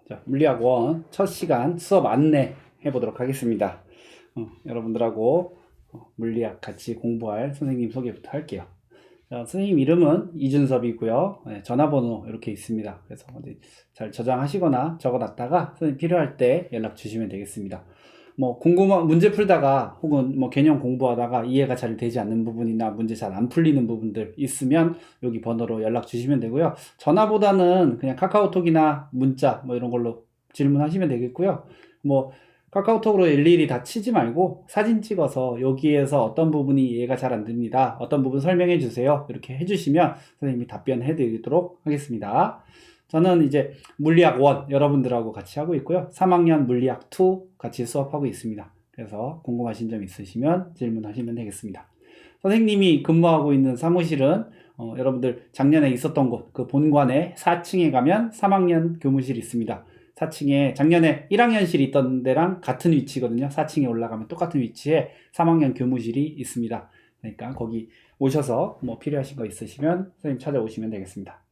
자, 물리학원 첫 시간 수업 안내 해보도록 하겠습니다. 여러분들하고 물리학 같이 공부할 선생님 소개부터 할게요. 자, 선생님 이름은 이준섭이고요. 네, 전화번호 이렇게 있습니다. 그래서 잘 저장하시거나 적어놨다가 선생님 필요할 때 연락 주시면 되겠습니다. 뭐 궁금한 문제 풀다가 혹은 뭐 개념 공부하다가 이해가 잘 되지 않는 부분이나 문제 잘 안 풀리는 부분들 있으면 여기 번호로 연락 주시면 되고요. 전화보다는 그냥 카카오톡이나 문자 뭐 이런 걸로 질문하시면 되겠고요. 뭐 카카오톡으로 일일이 다 치지 말고 사진 찍어서 여기에서 어떤 부분이 이해가 잘 안 됩니다. 어떤 부분 설명해 주세요. 이렇게 해주시면 선생님이 답변해 드리도록 하겠습니다. 저는 이제 물리학 1 여러분들하고 같이 하고 있고요. 3학년 물리학 2 같이 수업하고 있습니다. 그래서 궁금하신 점 있으시면 질문하시면 되겠습니다. 선생님이 근무하고 있는 사무실은 여러분들 작년에 있었던 곳, 그 본관의 4층에 가면 3학년 교무실이 있습니다. 4층에 작년에 1학년실이 있던 데랑 같은 위치거든요. 4층에 올라가면 똑같은 위치에 3학년 교무실이 있습니다. 그러니까 거기 오셔서 뭐 필요하신 거 있으시면 선생님 찾아오시면 되겠습니다.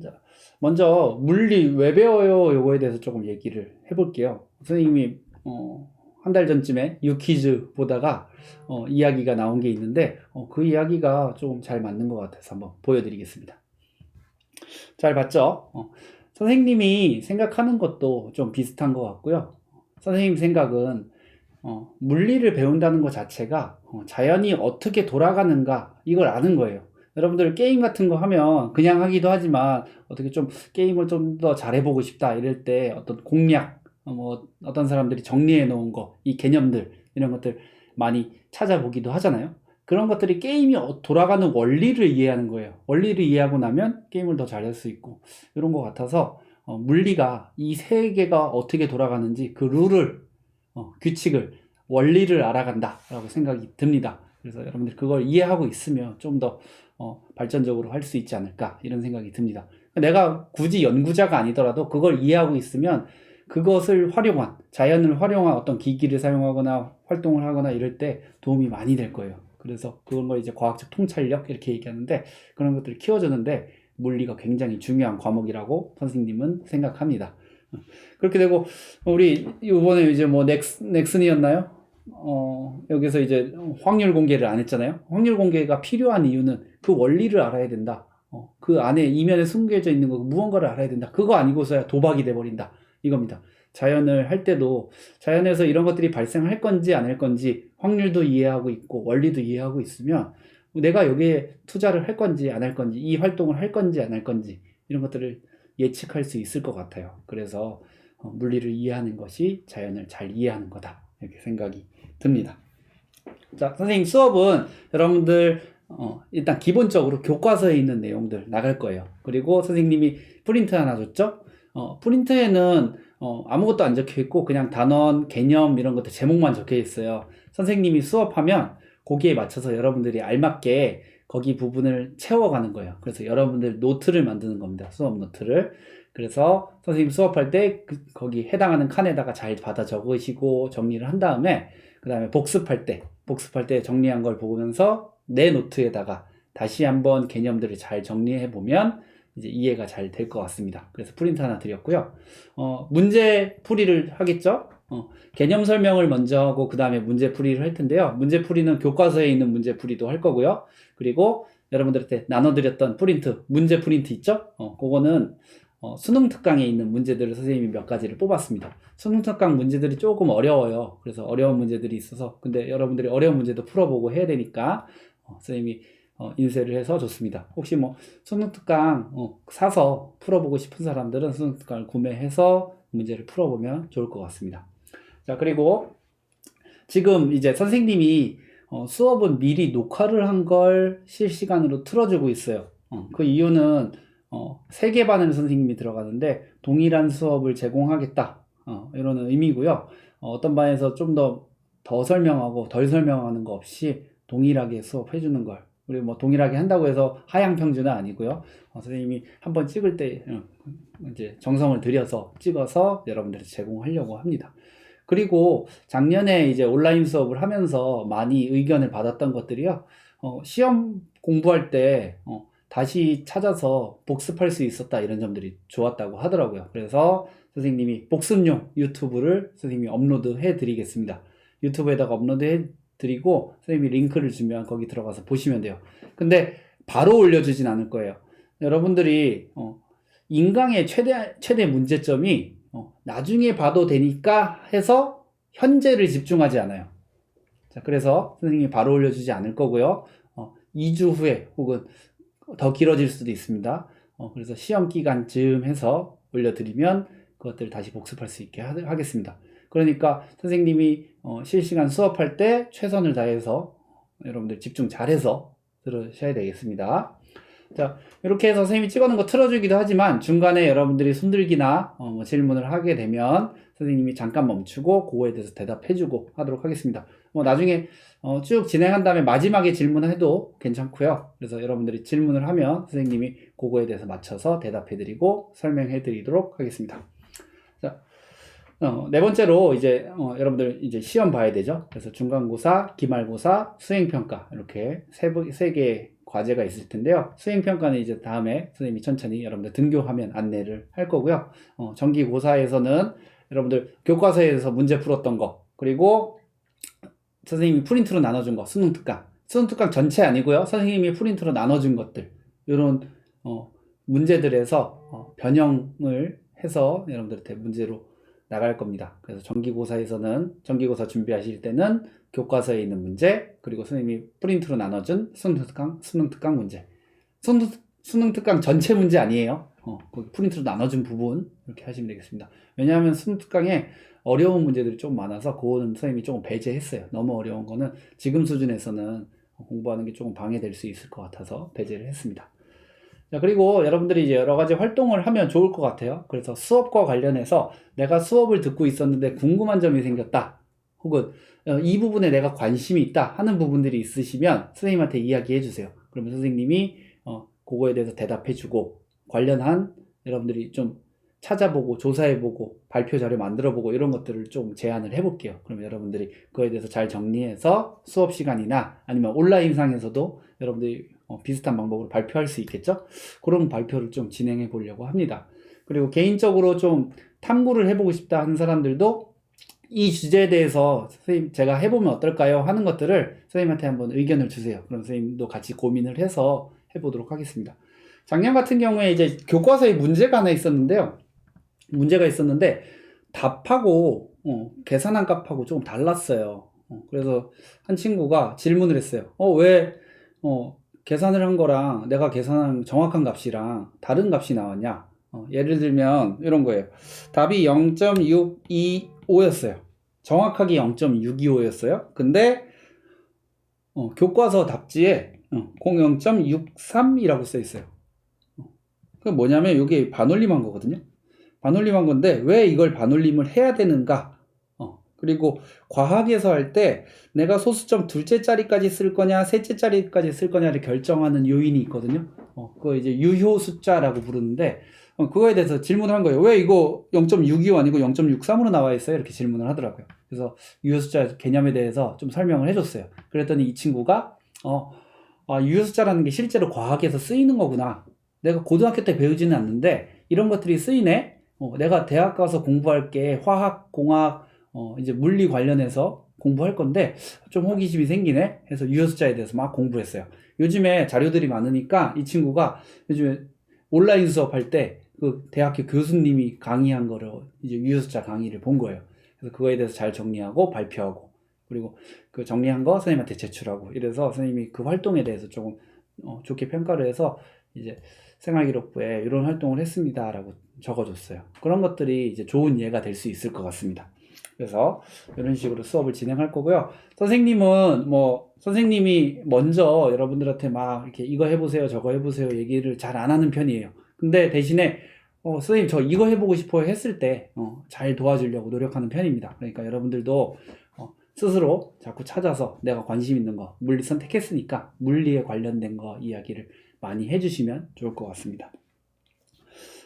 자, 먼저 물리 왜 배워요? 요거에 대해서 조금 얘기를 해볼게요. 선생님이 한 달 전쯤에 유퀴즈 보다가 이야기가 나온 게 있는데 그 이야기가 조금 잘 맞는 것 같아서 한번 보여드리겠습니다. 잘 봤죠? 선생님이 생각하는 것도 좀 비슷한 것 같고요. 선생님 생각은 물리를 배운다는 것 자체가 자연이 어떻게 돌아가는가 이걸 아는 거예요. 여러분들 게임 같은 거 하면 그냥 하기도 하지만 어떻게 좀 게임을 좀 더 잘해보고 싶다 이럴 때 어떤 공략, 뭐 어떤 사람들이 정리해 놓은 거, 이 개념들 이런 것들 많이 찾아보기도 하잖아요. 그런 것들이 게임이 돌아가는 원리를 이해하는 거예요. 원리를 이해하고 나면 게임을 더 잘할 수 있고 이런 것 같아서 물리가 이 세계가 어떻게 돌아가는지 그 룰을 규칙을 원리를 알아간다 라고 생각이 듭니다. 그래서 여러분들 그걸 이해하고 있으면 좀 더 발전적으로 할 수 있지 않을까 이런 생각이 듭니다. 내가 굳이 연구자가 아니더라도 그걸 이해하고 있으면 그것을 활용한 자연을 활용한 어떤 기기를 사용하거나 활동을 하거나 이럴 때 도움이 많이 될 거예요. 그래서 그런 걸 이제 과학적 통찰력 이렇게 얘기하는데 그런 것들을 키워주는데 물리가 굉장히 중요한 과목이라고 선생님은 생각합니다. 그렇게 되고 우리 이번에 이제 뭐 넥슨이었나요? 여기서 이제 확률 공개를 안 했잖아요. 확률 공개가 필요한 이유는 그 원리를 알아야 된다. 그 안에 이면에 숨겨져 있는 거 무언가를 알아야 된다. 그거 아니고서야 도박이 돼 버린다. 이겁니다. 자연을 할 때도 자연에서 이런 것들이 발생할 건지 안 할 건지 확률도 이해하고 있고 원리도 이해하고 있으면 내가 여기에 투자를 할 건지 안 할 건지 이 활동을 할 건지 안 할 건지 이런 것들을 예측할 수 있을 것 같아요. 그래서 물리를 이해하는 것이 자연을 잘 이해하는 거다. 이렇게 생각이 듭니다. 자, 선생님 수업은 여러분들 일단 기본적으로 교과서에 있는 내용들 나갈 거예요. 그리고 선생님이 프린트 하나 줬죠? 프린트에는 아무것도 안 적혀 있고 그냥 단원, 개념 이런 것들 제목만 적혀 있어요. 선생님이 수업하면 거기에 맞춰서 여러분들이 알맞게 거기 부분을 채워가는 거예요. 그래서 여러분들 노트를 만드는 겁니다. 수업 노트를. 그래서 선생님 수업할 때 거기 해당하는 칸에다가 잘 받아 적으시고 정리를 한 다음에 그 다음에 복습할 때 정리한 걸 보면서 내 노트에다가 다시 한번 개념들을 잘 정리해 보면 이제 이해가 잘 될 것 같습니다. 그래서 프린트 하나 드렸고요. 문제 풀이를 하겠죠? 개념 설명을 먼저 하고 그 다음에 문제 풀이를 할 텐데요. 문제 풀이는 교과서에 있는 문제 풀이도 할 거고요. 그리고 여러분들한테 나눠드렸던 프린트, 문제 프린트 있죠? 그거는 수능 특강에 있는 문제들을 선생님이 몇 가지를 뽑았습니다. 수능 특강 문제들이 조금 어려워요. 그래서 어려운 문제들이 있어서 근데 여러분들이 어려운 문제도 풀어보고 해야 되니까 선생님이 인쇄를 해서 줬습니다. 혹시 뭐 수능 특강 사서 풀어보고 싶은 사람들은 수능 특강을 구매해서 문제를 풀어보면 좋을 것 같습니다. 자, 그리고 지금 이제 선생님이 수업은 미리 녹화를 한 걸 실시간으로 틀어주고 있어요. 그 이유는 3개 반을 선생님이 들어가는데 동일한 수업을 제공하겠다 이런 의미고요. 어떤 반에서 좀 더 설명하고 덜 설명하는 거 없이 동일하게 수업해 주는 걸 그리고 뭐 동일하게 한다고 해서 하향 평준은 아니고요. 선생님이 한번 찍을 때 이제 정성을 들여서 찍어서 여러분들한테 제공하려고 합니다. 그리고 작년에 이제 온라인 수업을 하면서 많이 의견을 받았던 것들이요. 시험 공부할 때 다시 찾아서 복습할 수 있었다 이런 점들이 좋았다고 하더라고요. 그래서 선생님이 복습용 유튜브를 선생님이 업로드 해드리겠습니다. 유튜브에다가 업로드 해드리고 선생님이 링크를 주면 거기 들어가서 보시면 돼요. 근데 바로 올려주진 않을 거예요. 여러분들이 인강의 최대 문제점이 나중에 봐도 되니까 해서 현재를 집중하지 않아요. 자, 그래서 선생님이 바로 올려주지 않을 거고요. 2주 후에 혹은 더 길어질 수도 있습니다. 그래서 시험 기간쯤 해서 올려드리면 그것들을 다시 복습할 수 있게 하겠습니다. 그러니까 선생님이 실시간 수업할 때 최선을 다해서 여러분들 집중 잘해서 들으셔야 되겠습니다. 자, 이렇게 해서 선생님이 찍어놓은 거 틀어주기도 하지만 중간에 여러분들이 손들기나 뭐 질문을 하게 되면 선생님이 잠깐 멈추고 그거에 대해서 대답해주고 하도록 하겠습니다. 나중에 쭉 진행한 다음에 마지막에 질문해도 괜찮고요. 그래서 여러분들이 질문을 하면 선생님이 그거에 대해서 맞춰서 대답해드리고 설명해드리도록 하겠습니다. 자, 네 번째로 이제 여러분들 이제 시험 봐야 되죠. 그래서 중간고사, 기말고사, 수행평가 이렇게 세 개의 과제가 있을 텐데요. 수행평가는 이제 다음에 선생님이 천천히 여러분들 등교하면 안내를 할 거고요. 정기고사에서는 여러분들 교과서에서 문제 풀었던 거, 그리고 선생님이 프린트로 나눠준 거, 수능특강 전체 아니고요. 선생님이 프린트로 나눠준 것들, 이런 문제들에서 변형을 해서 여러분들한테 문제로 나갈 겁니다. 그래서 정기고사에서는 정기고사 준비하실 때는 교과서에 있는 문제, 그리고 선생님이 프린트로 나눠준 수능특강 문제. 수능특강 전체 문제 아니에요. 거기 프린트로 나눠준 부분 이렇게 하시면 되겠습니다. 왜냐하면 수능특강에 어려운 문제들이 좀 많아서 그거는 선생님이 조금 배제했어요. 너무 어려운 거는 지금 수준에서는 공부하는 게 조금 방해될 수 있을 것 같아서 배제를 했습니다. 자, 그리고 여러분들이 이제 여러 가지 활동을 하면 좋을 것 같아요. 그래서 수업과 관련해서 내가 수업을 듣고 있었는데 궁금한 점이 생겼다, 혹은 이 부분에 내가 관심이 있다 하는 부분들이 있으시면 선생님한테 이야기해 주세요. 그러면 선생님이 그거에 대해서 대답해 주고, 관련한 여러분들이 좀 찾아보고 조사해보고 발표 자료 만들어보고 이런 것들을 좀 제안을 해볼게요. 그러면 여러분들이 그거에 대해서 잘 정리해서 수업 시간이나 아니면 온라인상에서도 여러분들이 비슷한 방법으로 발표할 수 있겠죠? 그런 발표를 좀 진행해 보려고 합니다. 그리고 개인적으로 좀 탐구를 해보고 싶다 하는 사람들도 이 주제에 대해서 선생님 제가 해보면 어떨까요? 하는 것들을 선생님한테 한번 의견을 주세요. 그럼 선생님도 같이 고민을 해서 해보도록 하겠습니다. 작년 같은 경우에 이제 교과서에 문제가 하나 있었는데요. 문제가 있었는데 답하고 계산한 값하고 조금 달랐어요. 그래서 한 친구가 질문을 했어요. 왜 계산을 한 거랑 내가 계산한 정확한 값이랑 다른 값이 나왔냐? 예를 들면 이런 거예요. 답이 0.625였어요. 정확하게 0.625였어요. 근데 교과서 답지에 0.63이라고 써 있어요. 그 뭐냐면 이게 반올림한 거거든요. 반올림한 건데 왜 이걸 반올림을 해야 되는가? 그리고 과학에서 할 때 내가 소수점 둘째 자리까지 쓸 거냐 셋째 자리까지 쓸 거냐를 결정하는 요인이 있거든요. 그거 이제 유효 숫자라고 부르는데 그거에 대해서 질문을 한 거예요. 왜 이거 0.625 아니고 0.63으로 나와 있어요? 이렇게 질문을 하더라고요. 그래서 유효 숫자 개념에 대해서 좀 설명을 해줬어요. 그랬더니 이 친구가 유효 숫자라는 게 실제로 과학에서 쓰이는 거구나. 내가 고등학교 때 배우지는 않는데 이런 것들이 쓰이네. 내가 대학 가서 공부할 게 화학, 공학, 이제 물리 관련해서 공부할 건데 좀 호기심이 생기네 해서 유효 숫자에 대해서 막 공부했어요. 요즘에 자료들이 많으니까 이 친구가 요즘에 온라인 수업할 때 그 대학교 교수님이 강의한 거를 이제 유효 숫자 강의를 본 거예요. 그래서 그거에 대해서 잘 정리하고 발표하고, 그리고 그 정리한 거 선생님한테 제출하고, 이래서 선생님이 그 활동에 대해서 조금 좋게 평가를 해서 이제 생활기록부에 이런 활동을 했습니다라고 적어줬어요. 그런 것들이 이제 좋은 예가 될 수 있을 것 같습니다. 그래서 이런 식으로 수업을 진행할 거고요. 선생님은 선생님이 먼저 여러분들한테 막 이렇게 이거 해보세요, 저거 해보세요 얘기를 잘 안 하는 편이에요. 근데 대신에 선생님 저 이거 해보고 싶어요 했을 때 잘 도와주려고 노력하는 편입니다. 그러니까 여러분들도 스스로 자꾸 찾아서 내가 관심 있는 거, 물리 선택했으니까 물리에 관련된 거 이야기를 많이 해주시면 좋을 것 같습니다.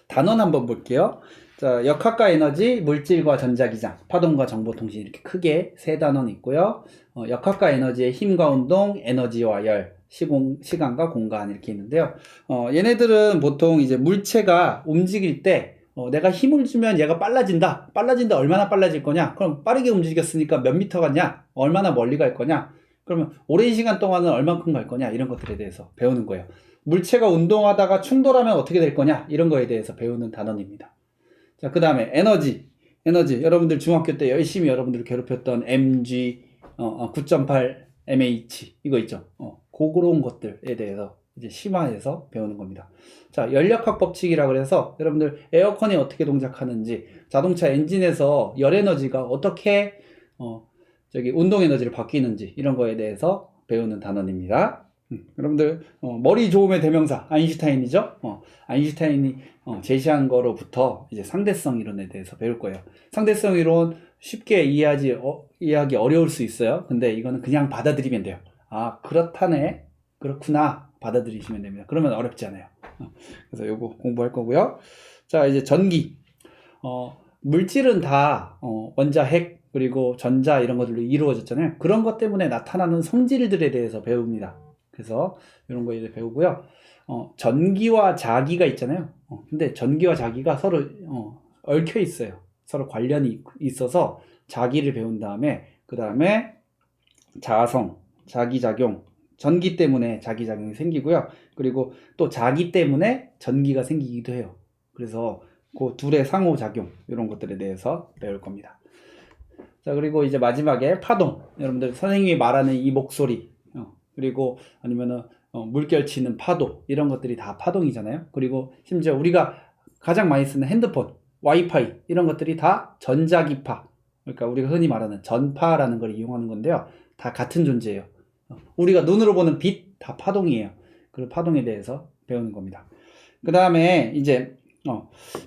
단원 한번 볼게요. 자, 역학과 에너지, 물질과 전자기장, 파동과 정보통신, 이렇게 크게 세 단원이 있고요. 역학과 에너지의 힘과 운동, 에너지와 열, 시간과 공간 이렇게 있는데요. 얘네들은 보통 이제 물체가 움직일 때 내가 힘을 주면 얘가 빨라진다. 빨라진다. 얼마나 빨라질 거냐? 그럼 빠르게 움직였으니까 몇 미터 갔냐? 얼마나 멀리 갈 거냐? 그러면 오랜 시간 동안은 얼만큼 갈 거냐? 이런 것들에 대해서 배우는 거예요. 물체가 운동하다가 충돌하면 어떻게 될 거냐? 이런 거에 대해서 배우는 단원입니다. 자, 그 다음에 에너지. 여러분들 중학교 때 열심히 여러분들을 괴롭혔던 mg 9.8 mh 이거 있죠. 그런 것들에 대해서 이제 심화해서 배우는 겁니다. 자, 연력학 법칙이라고 해서 여러분들 에어컨이 어떻게 동작하는지, 자동차 엔진에서 열 에너지가 어떻게 운동 에너지를 바뀌는지 이런 거에 대해서 배우는 단원입니다. 여러분들 머리 좋음의 대명사 아인슈타인이죠. 아인슈타인이 제시한 거로부터 이제 상대성 이론에 대해서 배울 거예요. 상대성 이론 쉽게 이해하기 어려울 수 있어요. 근데 이거는 그냥 받아들이면 돼요. 아, 그렇다네, 그렇구나 받아들이시면 됩니다. 그러면 어렵지 않아요. 그래서 요거 공부할 거고요. 자, 이제 전기. 물질은 다 원자, 핵, 그리고 전자 이런 것들로 이루어졌잖아요. 그런 것 때문에 나타나는 성질들에 대해서 배웁니다. 그래서 이런 거 이제 배우고요. 전기와 자기가 있잖아요. 근데 전기와 자기가 서로 얽혀 있어요. 서로 관련이 있어서 자기를 배운 다음에 그 다음에 자성, 자기작용, 전기 때문에 자기작용이 생기고요. 그리고 또 자기 때문에 전기가 생기기도 해요. 그래서 그 둘의 상호작용 이런 것들에 대해서 배울 겁니다. 자, 그리고 이제 마지막에 파동. 여러분들 선생님이 말하는 이 목소리, 그리고 아니면은 물결 치는 파도, 이런 것들이 다 파동이잖아요. 그리고 심지어 우리가 가장 많이 쓰는 핸드폰, 와이파이 이런 것들이 다 전자기파, 그러니까 우리가 흔히 말하는 전파라는 걸 이용하는 건데요. 다 같은 존재예요. 우리가 눈으로 보는 빛 다 파동이에요. 그 파동에 대해서 배우는 겁니다. 그 다음에 이제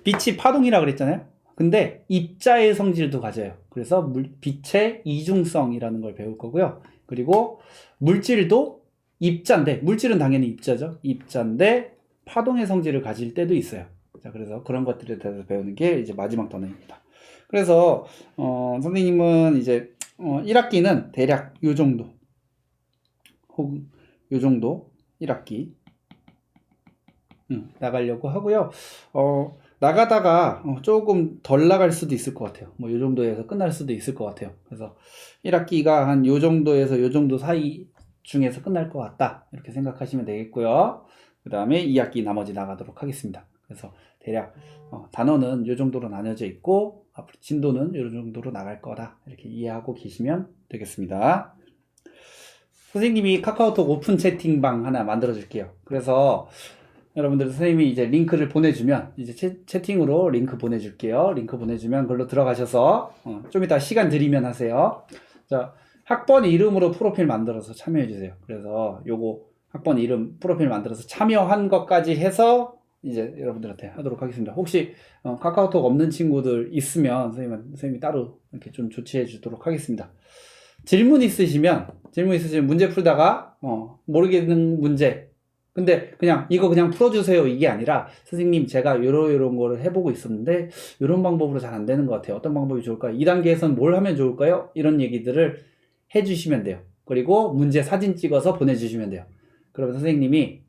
빛이 파동이라고 그랬잖아요. 근데 입자의 성질도 가져요. 그래서 빛의 이중성이라는 걸 배울 거고요. 그리고 물질도 입자인데, 물질은 당연히 입자죠. 입자인데 파동의 성질을 가질 때도 있어요. 자, 그래서 그런 것들에 대해서 배우는 게 이제 마지막 단원입니다. 그래서 선생님은 이제 1학기는 대략 요 정도, 혹은 요 정도 1학기 나가려고 하고요. 나가다가 조금 덜 나갈 수도 있을 것 같아요. 뭐 요 정도에서 끝날 수도 있을 것 같아요. 그래서 1학기가 한 요 정도에서 요 정도 사이 중에서 끝날 것 같다, 이렇게 생각하시면 되겠고요. 그 다음에 2학기 나머지 나가도록 하겠습니다. 그래서 대략 단원은 요 정도로 나뉘어져 있고 앞으로 진도는 요 정도로 나갈 거다, 이렇게 이해하고 계시면 되겠습니다. 선생님이 카카오톡 오픈 채팅방 하나 만들어 줄게요. 그래서 여러분들 선생님이 이제 링크를 보내주면 이제 채팅으로 링크 보내줄게요. 링크 보내주면 그걸로 들어가셔서 좀 이따 시간 드리면 하세요. 자, 학번 이름으로 프로필 만들어서 참여해 주세요. 그래서 요거 학번 이름 프로필 만들어서 참여한 것까지 해서 이제 여러분들한테 하도록 하겠습니다. 혹시 카카오톡 없는 친구들 있으면 선생님이 따로 이렇게 좀 조치해 주도록 하겠습니다. 질문 있으시면 문제 풀다가 모르겠는 문제, 근데 이거 그냥 풀어주세요 이게 아니라, 선생님 제가 요런 거를 해보고 있었는데 요런 방법으로 잘 안 되는 것 같아요. 어떤 방법이 좋을까요? 2단계에서는 뭘 하면 좋을까요? 이런 얘기들을 해주시면 돼요. 그리고 문제 사진 찍어서 보내주시면 돼요. 그러면 선생님이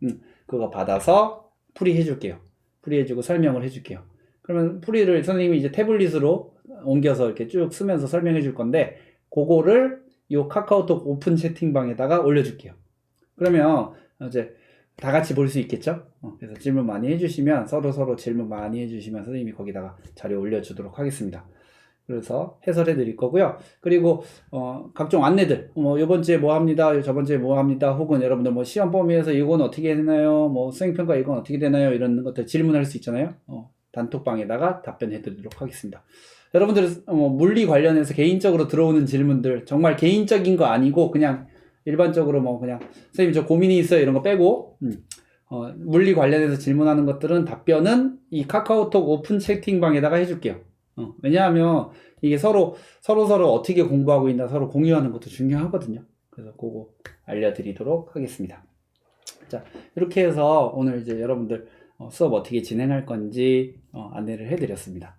그거 받아서 풀이해 줄게요. 풀이해주고 설명을 해줄게요. 그러면 풀이를 선생님이 이제 태블릿으로 옮겨서 이렇게 쭉 쓰면서 설명해 줄 건데, 그거를 요 카카오톡 오픈 채팅방에다가 올려줄게요. 그러면 이제 다 같이 볼 수 있겠죠? 그래서 질문 많이 해주시면, 서로 질문 많이 해주시면 선생님이 거기다가 자료 올려주도록 하겠습니다. 그래서 해설해 드릴 거고요. 그리고 각종 안내들, 이번 주에 뭐 합니다, 저번 주에 뭐 합니다, 혹은 여러분들 뭐 시험 범위에서 이건 어떻게 되나요, 뭐 수행평가 이건 어떻게 되나요, 이런 것들 질문할 수 있잖아요. 단톡방에다가 답변해 드리도록 하겠습니다. 여러분들 물리 관련해서 개인적으로 들어오는 질문들, 정말 개인적인 거 아니고 그냥 일반적으로 그냥 선생님 저 고민이 있어요 이런 거 빼고 물리 관련해서 질문하는 것들은 답변은 이 카카오톡 오픈 채팅방에다가 해줄게요. 왜냐하면 이게 서로 어떻게 공부하고 있나 서로 공유하는 것도 중요하거든요. 그래서 그거 알려드리도록 하겠습니다. 자, 이렇게 해서 오늘 이제 여러분들 수업 어떻게 진행할 건지 안내를 해드렸습니다.